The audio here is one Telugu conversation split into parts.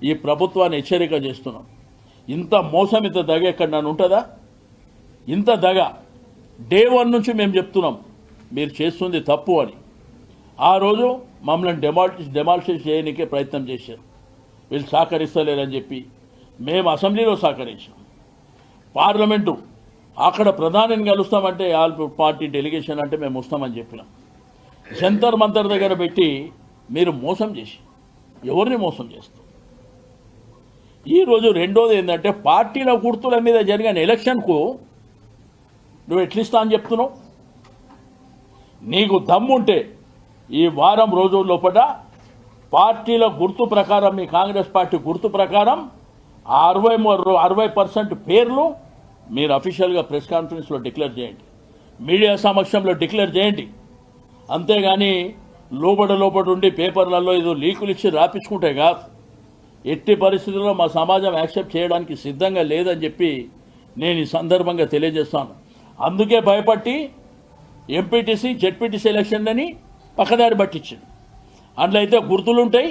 ఈ ప్రభుత్వాన్ని హెచ్చరిక చేస్తున్నాం. ఇంత మోసం, ఇంత దగ ఎక్కడ నన్ను ఉంటుందా? ఇంత దగ డే 1 నుంచి మేము చెప్తున్నాం మీరు చేస్తుంది తప్పు అని. ఆ రోజు మమ్మల్ని డెమాలిష్ చేయడానికే ప్రయత్నం చేశారు. వీళ్ళు సహకరిస్తలేరని చెప్పి మేము అసెంబ్లీలో సహకరించాం. పార్లమెంటు అక్కడ ప్రధానిని కలుస్తామంటే ఆల్ పార్టీ డెలిగేషన్ అంటే మేము వస్తామని చెప్పినాం. జంతర్ మంతర్ దగ్గర పెట్టి మీరు మోసం చేసి ఎవరిని మోసం చేస్తాం. ఈరోజు రెండోది ఏంటంటే పార్టీల గుర్తుల మీద జరిగిన ఎలక్షన్కు నువ్వు ఎట్లిస్తా అని చెప్తున్నావు. నీకు దమ్ముంటే ఈ వారం రోజుల లోపల పార్టీల గుర్తు ప్రకారం, మీ కాంగ్రెస్ పార్టీ గుర్తు ప్రకారం 60% పేర్లు మీరు అఫీషియల్గా ప్రెస్ కాన్ఫరెన్స్లో డిక్లేర్ చేయండి, మీడియా సమక్షంలో డిక్లేర్ చేయండి. అంతేగాని లోపల ఉండి పేపర్లలో ఏదో లీకులు ఇచ్చి రాపించుకుంటే కాదు. ఎట్టి పరిస్థితుల్లో మా సమాజం యాక్సెప్ట్ చేయడానికి సిద్ధంగా లేదని చెప్పి నేను ఈ సందర్భంగా తెలియజేస్తాను. అందుకే భయపట్టి ఎంపీటీసీ జెడ్పీటీసీ ఎలక్షన్లని పక్కదారి పట్టించింది. అందులో అయితే గుర్తులుంటాయి.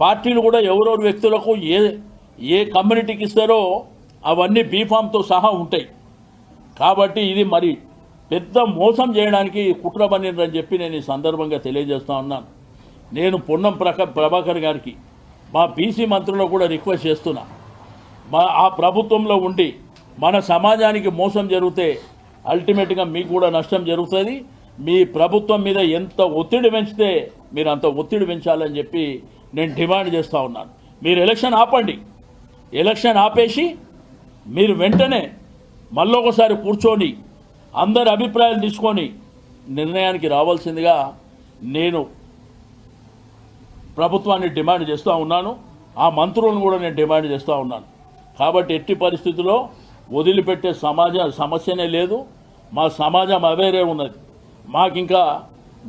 పార్టీలు కూడా ఎవరెవరు వ్యక్తులకు ఏ కమ్యూనిటీకి ఇస్తారో అవన్నీ బీఫామ్తో సహా ఉంటాయి. కాబట్టి ఇది మరి పెద్ద మోసం చేయడానికి కుట్ర పన్నిరని చెప్పి నేను ఈ సందర్భంగా తెలియజేస్తా ఉన్నాను. నేను పొన్నం ప్రభాకర్ గారికి, మా బీసీ మంత్రులకు కూడా రిక్వెస్ట్ చేస్తున్నా, ఆ ప్రభుత్వంలో ఉండి మన సమాజానికి మోసం జరిగితే అల్టిమేట్గా మీకు కూడా నష్టం జరుగుతుంది. మీ ప్రభుత్వం మీద ఎంత ఒత్తిడి పెంచితే మీరు అంత ఒత్తిడి పెంచాలని చెప్పి నేను డిమాండ్ చేస్తూ ఉన్నాను. మీరు ఎలక్షన్ ఆపండి. ఎలక్షన్ ఆపేసి మీరు వెంటనే మళ్ళొకసారి కూర్చొని అందరి అభిప్రాయాలు తీసుకొని నిర్ణయానికి రావాల్సిందిగా నేను ప్రభుత్వాన్ని డిమాండ్ చేస్తూ ఉన్నాను. ఆ మంత్రులను కూడా నేను డిమాండ్ చేస్తూ ఉన్నాను. కాబట్టి ఎట్టి పరిస్థితుల్లో వదిలిపెట్టే సమస్యనే లేదు. మా సమాజం అవేరే ఉన్నది. మాకింకా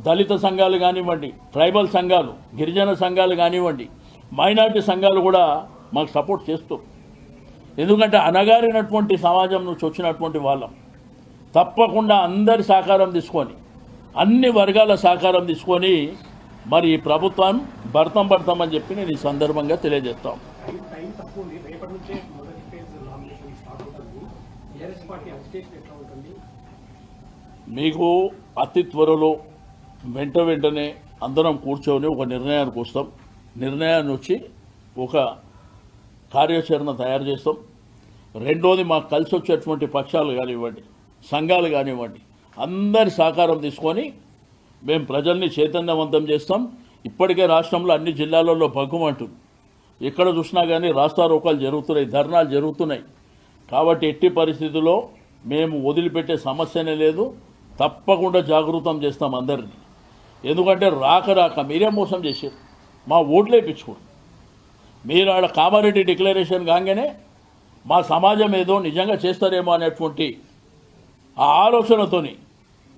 దళిత సంఘాలు కానివ్వండి, ట్రైబల్ సంఘాలు, గిరిజన సంఘాలు కానివ్వండి, మైనారిటీ సంఘాలు కూడా మాకు సపోర్ట్ చేస్తూ, ఎందుకంటే అనగారినటువంటి సమాజం నుంచి వచ్చినటువంటి వాళ్ళం. తప్పకుండా అందరి సహకారం తీసుకొని, అన్ని వర్గాల సహకారం తీసుకొని మరి ఈ ప్రభుత్వం భర్తమని చెప్పి నేను ఈ సందర్భంగా తెలియజేస్తాం. మీకు అతి త్వరలో వెంటనే అందరం కూర్చొని ఒక నిర్ణయానికి వస్తాం. నిర్ణయాన్ని వచ్చి ఒక కార్యాచరణ తయారు చేస్తాం. రెండోది మాకు కలిసి వచ్చేటువంటి పక్షాలు కానివ్వండి, సంఘాలు కానివ్వండి, అందరి సహకారం తీసుకొని మేము ప్రజల్ని చైతన్యవంతం చేస్తాం. ఇప్పటికే రాష్ట్రంలో అన్ని జిల్లాలలో భగ్గుమంటుంది. ఎక్కడ చూసినా కానీ రాస్తారోకాలు జరుగుతున్నాయి, ధర్నాలు జరుగుతున్నాయి. కాబట్టి ఎట్టి పరిస్థితుల్లో మేము వదిలిపెట్టే సమస్యనే లేదు. తప్పకుండా జాగృతం చేస్తాం అందరినీ. ఎందుకంటే రాక మీరే మోసం చేశారు. మా ఓట్లు వేయించుకోండి. మీరు ఆడ కామారెడ్డి డిక్లరేషన్ కాగానే మా సమాజం ఏదో నిజంగా చేస్తారేమో అనేటువంటి ఆ ఆలోచనతోని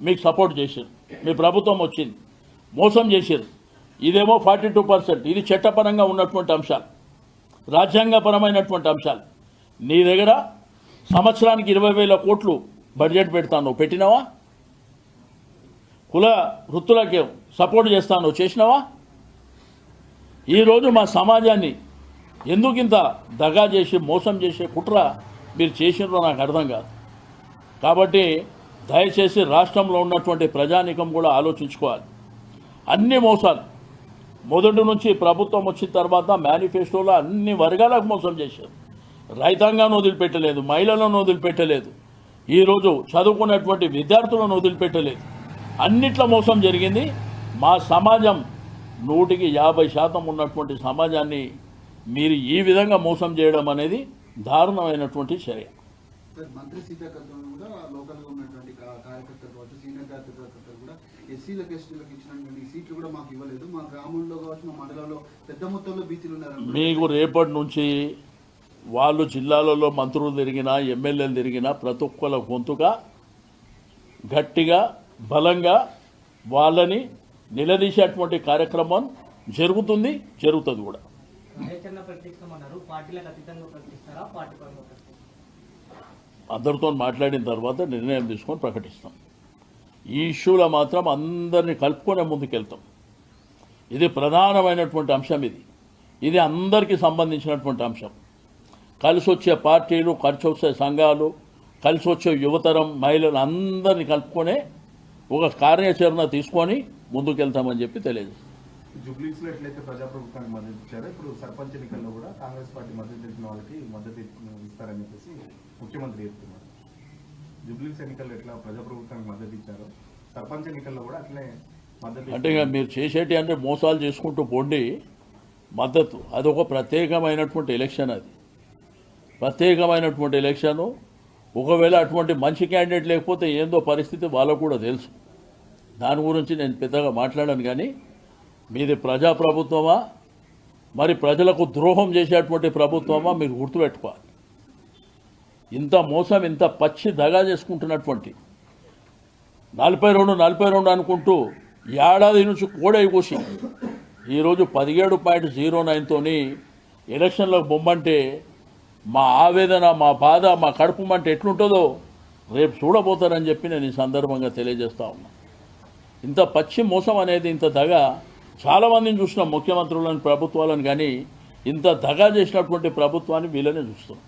మీకు సపోర్ట్ చేశారు. మీ ప్రభుత్వం వచ్చింది, మోసం చేశారు. ఇదేమో 42%. ఇది చట్టపరంగా ఉన్నటువంటి అంశాలు, రాజ్యాంగపరమైనటువంటి అంశాలు. నీ దగ్గర సంవత్సరానికి 20,000 కోట్లు బడ్జెట్ పెడతాను, పెట్టినావా? కుల వృత్తులకే సపోర్ట్ చేస్తాను, చేసినావా? ఈరోజు మా సమాజాన్ని ఎందుకు ఇంత దగా చేసి మోసం చేసే కుట్ర మీరు చేసినారో నాకు అర్థం కాదు. కాబట్టి దయచేసి రాష్ట్రంలో ఉన్నటువంటి ప్రజానీకం కూడా ఆలోచించుకోవాలి. అన్ని మోసాలు మొదటి నుంచి ప్రభుత్వం వచ్చిన తర్వాత మేనిఫెస్టోలో అన్ని వర్గాలకు మోసం చేశారు. రైతాంగాన్ని వదిలిపెట్టలేదు, మహిళలను వదిలిపెట్టలేదు, ఈరోజు చదువుకున్నటువంటి విద్యార్థులను వదిలిపెట్టలేదు. అన్నిట్లో మోసం జరిగింది. మా సమాజం 150% ఉన్నటువంటి సమాజాన్ని మీరు ఈ విధంగా మోసం చేయడం అనేది దారుణమైనటువంటి చర్య. మంత్రి సీతాకర్తలు కూడా లోకల్గా ఉన్నటువంటి కార్యకర్తలు కావచ్చు, సీనియర్ కార్యకర్తలు కూడా ఎస్సీలకు ఎస్టీలకు ఇచ్చినటువంటి సీట్లు కూడా మాకు ఇవ్వలేదు. మా గ్రామంలో కావచ్చు, మా మండలంలో పెద్ద మొత్తంలో బీసీలు ఉన్నారు. మీకు రేపటి నుంచి వాళ్ళు జిల్లాలలో మంత్రులు తిరిగినా, ఎమ్మెల్యేలు తిరిగినా ప్రతి ఒక్కళ్ళ గొంతుగా గట్టిగా బలంగా వాళ్ళని నిలదీసేటువంటి కార్యక్రమం జరుగుతుంది కూడా. అందరితో మాట్లాడిన తర్వాత నిర్ణయం తీసుకొని ప్రకటిస్తాం. ఈ ఇష్యూలో మాత్రం అందరినీ కలుపుకొనే ముందుకెళ్తాం. ఇది ప్రధానమైనటువంటి అంశం. ఇది ఇది అందరికీ సంబంధించినటువంటి అంశం. కలిసి వచ్చే పార్టీలు, కలిసి వచ్చే సంఘాలు, కలిసి వచ్చే యువతరం, మహిళలు అందరినీ కలుపుకొనే ఒక కార్యాచరణ తీసుకొని ముందుకెళ్తామని చెప్పి తెలియదు. జూబ్లీస్ లో ఎట్లయితే ప్రజాప్రభుత్వానికి మద్దతు ఇచ్చారో ఇప్పుడు సర్పంచ్ ఎన్నికల్లో కూడా కాంగ్రెస్ పార్టీ మద్దతు తెలిపిన వాళ్ళకి మద్దతు ఇస్తారని చెప్పేసి ముఖ్యమంత్రి చెప్తున్నారు. జూబ్లీస్ ఎన్నికల్లో ఎట్లా ప్రజాప్రభుత్వానికి మద్దతు ఇచ్చారో సర్పంచ్ ఎన్నికల్లో కూడా అట్లనే మద్దతు. అంటే ఇక మీరు చేసేటి అంటే మోసాలు చేసుకుంటూ పోండి. మద్దతు అదొక ప్రత్యేకమైనటువంటి ఎలక్షన్, అది ప్రత్యేకమైనటువంటి ఎలక్షను. ఒకవేళ అటువంటి మంచి క్యాండిడేట్ లేకపోతే ఏందో పరిస్థితి వాళ్ళకు కూడా తెలుసు. దాని గురించి నేను పెద్దగా మాట్లాడాను. కానీ మీది ప్రజాప్రభుత్వమా, మరి ప్రజలకు ద్రోహం చేసేటువంటి ప్రభుత్వమా మీరు గుర్తుపెట్టుకోవాలి. ఇంత మోసం, ఇంత పచ్చి దగా చేసుకుంటున్నటువంటి 42 అనుకుంటూ ఏడాది నుంచి కోడై కూసి ఈరోజు 17.09తోని ఎలక్షన్లకు బొమ్మంటే మా ఆవేదన, మా బాధ, మా కడుపు మంట ఎట్లుంటుందో రేపు చూడబోతారని చెప్పి నేను ఈ సందర్భంగా తెలియజేస్తా ఉన్నా. ఇంత పచ్చి మోసం అనేది, ఇంత దగ చాలామందిని చూసినాం, ముఖ్యమంత్రులను, ప్రభుత్వాలను. కానీ ఇంత దగా చేసినటువంటి ప్రభుత్వాన్ని వీళ్ళనే చూస్తున్నాం.